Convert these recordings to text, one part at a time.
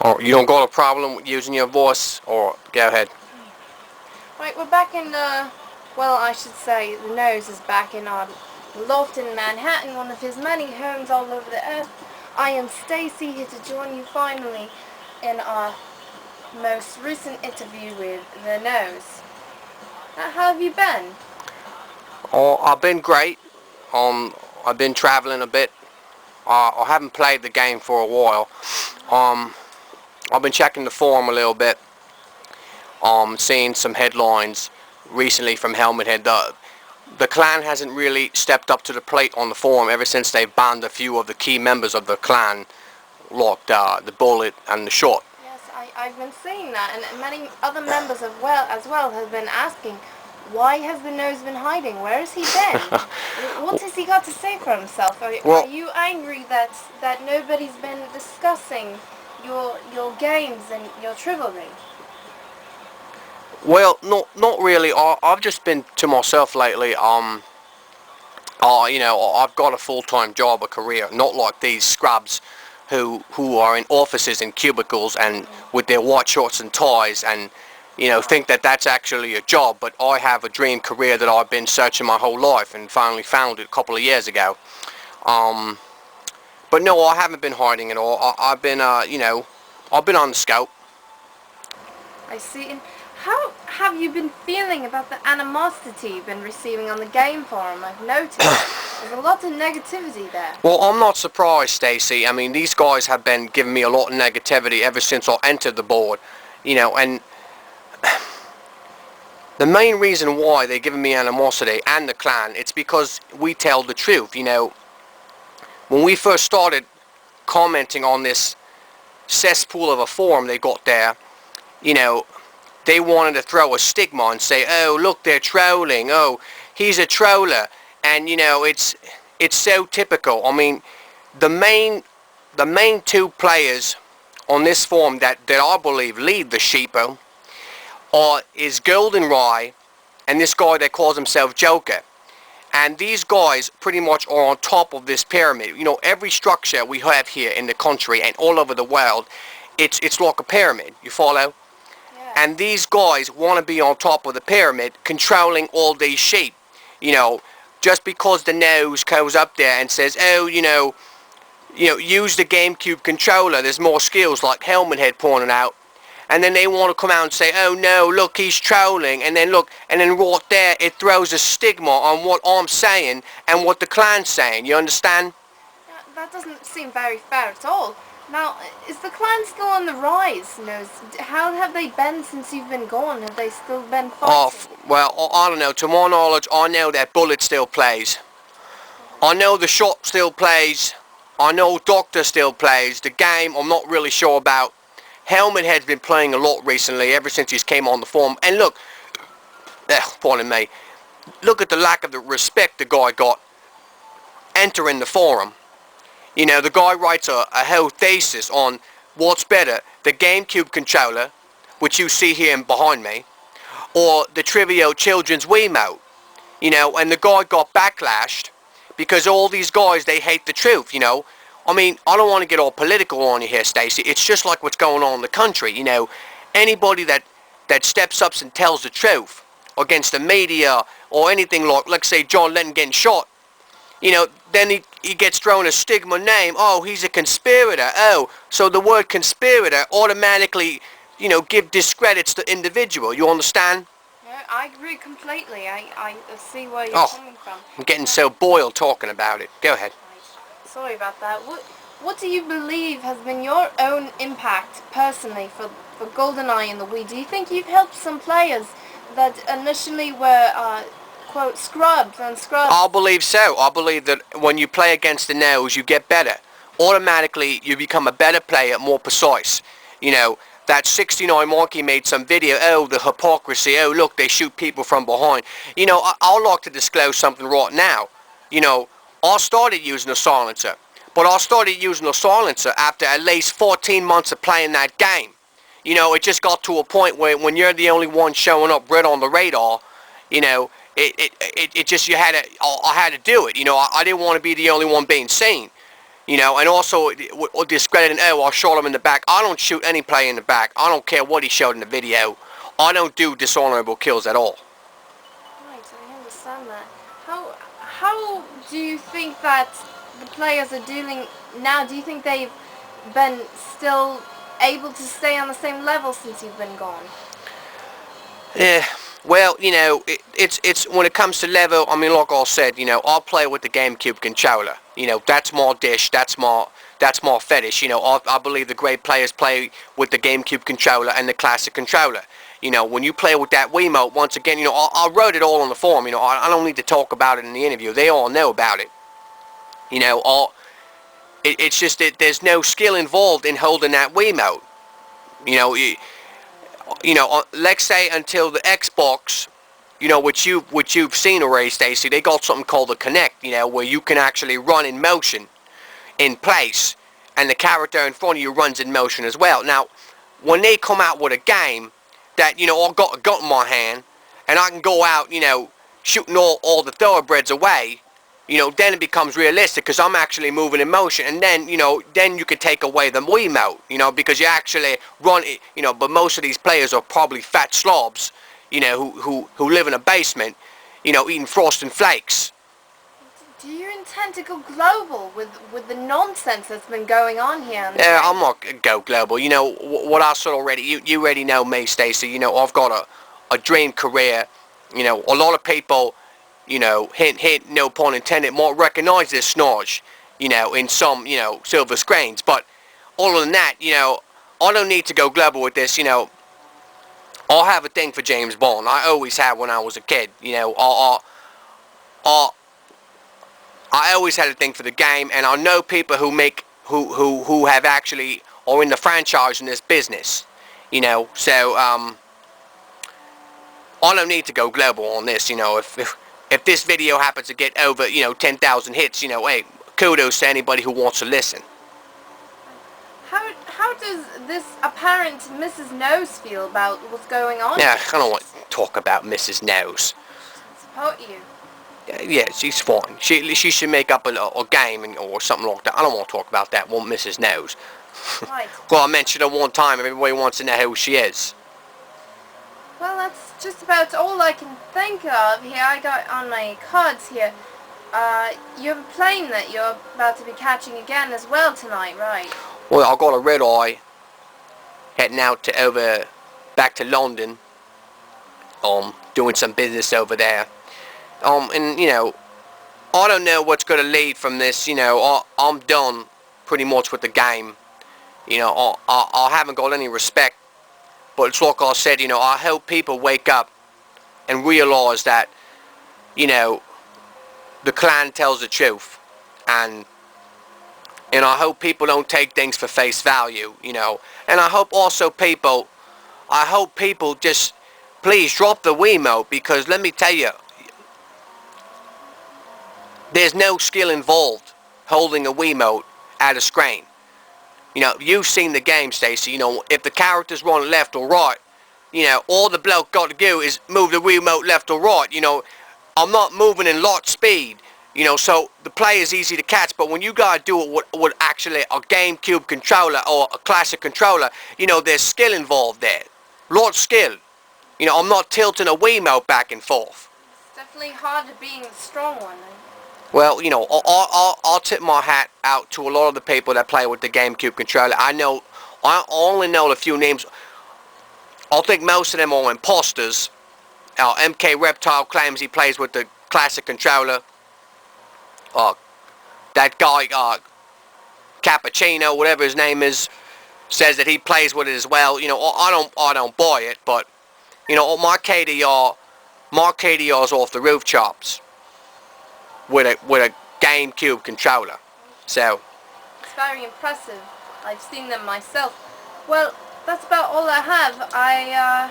Or you don't got a problem with using your voice, or go ahead. Right, we're back in well, I should say, the nose is back in our loft in Manhattan, one of his many homes all over the earth. I am Stacey, here to join you finally in our most recent interview with the nose. How have you been? Oh, I've been great. I've been traveling a bit. I haven't played the game for a while. Um, I've been checking the forum a little bit. Seeing some headlines recently from Helmet Head. The clan hasn't really stepped up to the plate on the forum ever since they banned a few of the key members of the clan, like the Bullet and the Short. Yes, I've been seeing that, and many other members as well have been asking, why has the nose been hiding? Where has he been? What has he got to say for himself? Are Well, you angry that nobody's been discussing your games and your chivalry? well, not really. I've just been to myself lately. I've got a full-time job, a career, not like these scrubs who are in offices and cubicles and with their white shorts and ties and think that that's actually a job. But I have a dream career that I've been searching my whole life and finally found it a couple of years ago. Um, but no, I haven't been hiding at all. I've been I've been on the scout. I see. And how have you been feeling about the animosity you've been receiving on the game forum? I've noticed there's a lot of negativity there. Well, I'm not surprised, Stacey. I mean, these guys have been giving me a lot of negativity ever since I entered the board, and the main reason why they're giving me animosity and the clan, it's because we tell the truth. When we first started commenting on this cesspool of a forum they got there, they wanted to throw a stigma and say, oh, look, they're trolling. Oh, he's a troller. And, it's so typical. I mean, the main two players on this forum that I believe lead the sheepo is Goldenrye and this guy that calls himself Joker. And these guys pretty much are on top of this pyramid. Every structure we have here in the country and all over the world, it's like a pyramid. You follow? Yeah. And these guys want to be on top of the pyramid, controlling all these sheep. Just because the nose goes up there and says, oh, use the GameCube controller, there's more skills, like Helmet Head pointed out. And then they want to come out and say, oh no, look, he's trolling. And then right there, it throws a stigma on what I'm saying and what the clan's saying. You understand? That doesn't seem very fair at all. Now, is the clan still on the rise? How have they been since you've been gone? Have they still been fighting? Well, I don't know. To my knowledge, I know that Bullet still plays. I know the Shot still plays. I know Doctor still plays. The game, I'm not really sure about. Helmet Head's been playing a lot recently, ever since he's came on the forum. And look, pardon me, look at the lack of the respect the guy got entering the forum. The guy writes a whole thesis on what's better, the GameCube controller, which you see here behind me, or the trivial children's Wiimote. And the guy got backlashed because all these guys, they hate the truth. I mean, I don't want to get all political on you here, Stacey. It's just like what's going on in the country. Anybody that steps up and tells the truth against the media or anything like, let's say, John Lennon getting shot, then he gets thrown a stigma name. Oh, he's a conspirator. Oh, so the word conspirator automatically, give discredits to individual. You understand? No, I agree completely. I see where you're coming from. I'm getting so boiled talking about it. Go ahead. Sorry about that. What do you believe has been your own impact personally for Goldenrye and the Wii? Do you think you've helped some players that initially were quote scrubbed and scrubbed? I believe so. I believe that when you play against the nose, you get better. Automatically, you become a better player, more precise. That 69 Monkey made some video, oh, the hypocrisy, oh, look, they shoot people from behind. I'd like to disclose something right now. I started using a silencer, but I started using a silencer after at least 14 months of playing that game. It just got to a point where when you're the only one showing up red on the radar, it just, I had to do it. I didn't want to be the only one being seen. You know, and also discrediting, oh, I shot him in the back. I don't shoot any player in the back. I don't care what he showed in the video. I don't do dishonorable kills at all. Right, I understand that. How do you think that the players are dealing now? Do you think they've been still able to stay on the same level since you've been gone? Yeah, well, you know, it's when it comes to level, I mean, like I said, you know, I'll play with the GameCube controller. You know, that's my dish, that's my fetish. You know, I believe the great players play with the GameCube controller and the classic controller. You know, when you play with that Wiimote, once again, you know, I wrote it all on the forum. You know, I don't need to talk about it in the interview. They all know about it. You know, it's just that there's no skill involved in holding that Wiimote. You know, let's say until the Xbox, you know, which you've seen already, Stacey, they got something called the Kinect, you know, where you can actually run in motion in place, and the character in front of you runs in motion as well. Now, when they come out with a game that, you know, I've got a gun in my hand, and I can go out, you know, shooting all the thoroughbreds away, you know, then it becomes realistic because I'm actually moving in motion, and then, you know, then you could take away the Wiimote, you know, because you actually run it, you know, but most of these players are probably fat slobs, you know, who live in a basement, you know, eating Frosted Flakes. Do you intend to go global with the nonsense that's been going on here? Yeah, I'm not gonna go global. You know, what I said already, you already know me, Stacey, you know, I've got a dream career. You know, a lot of people, you know, hint, no pun intended, might recognize this snarge, you know, in some, you know, silver screens. But other than that, you know, I don't need to go global with this. You know, I have a thing for James Bond. I always had when I was a kid. You know, I always had a thing for the game, and I know people who have actually are in the franchise in this business. You know, so I don't need to go global on this. You know, if this video happens to get over, you know, 10,000 hits, you know, hey, kudos to anybody who wants to listen. How does this apparent Mrs. Nose feel about what's going on? Yeah, I don't want to talk about Mrs. Nose. Support you. Yeah, she's fine. She should make up a game or something like that. I don't want to talk about that one, Mrs. Nose. Right. Well, I mentioned her one time. Everybody wants to know who she is. Well, that's just about all I can think of here. I got on my cards here. You have a plane that you're about to be catching again as well tonight, right? Well, I got a red eye heading out to back to London. Doing some business over there. And you know, I don't know what's going to lead from this. You know, I'm done pretty much with the game. You know, I haven't got any respect. But it's like I said, you know, I hope people wake up and realize that, you know, the clan tells the truth. And I hope people don't take things for face value, you know. And I hope also people just please drop the Wiimote, because let me tell you, there's no skill involved holding a Wiimote at a screen. You know, you've seen the game, Stacey. You know, if the characters run left or right, you know, all the bloke got to do is move the Wiimote left or right. You know, I'm not moving in light speed. You know, so the play is easy to catch. But when you gotta do it with actually a GameCube controller or a classic controller, you know, there's skill involved there. Lot of skill. You know, I'm not tilting a Wiimote back and forth. It's definitely harder being the strong one. Well, you know, I'll tip my hat out to a lot of the people that play with the GameCube controller. I only know a few names. I think most of them are imposters. MK Reptile claims he plays with the classic controller. That guy, Cappuccino, whatever his name is, says that he plays with it as well. You know, I don't buy it, but you know, my KDR's off the roof chops with a GameCube controller. So it's very impressive. I've seen them myself. Well, that's about all I have. I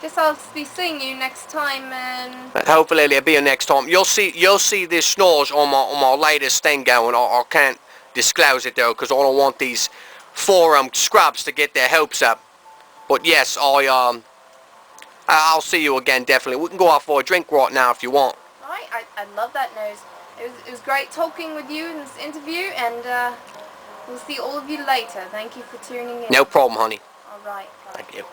guess I'll be seeing you next time, and hopefully it'll be here next time. You'll see this snores on my latest thing going. I can't disclose it though, because I don't want these forum scrubs to get their hopes up. But yes, I'll see you again, definitely. We can go out for a drink right now if you want. I love that nose. It was great talking with you in this interview, and we'll see all of you later. Thank you for tuning in. No problem, honey. All right. Bye. Thank you.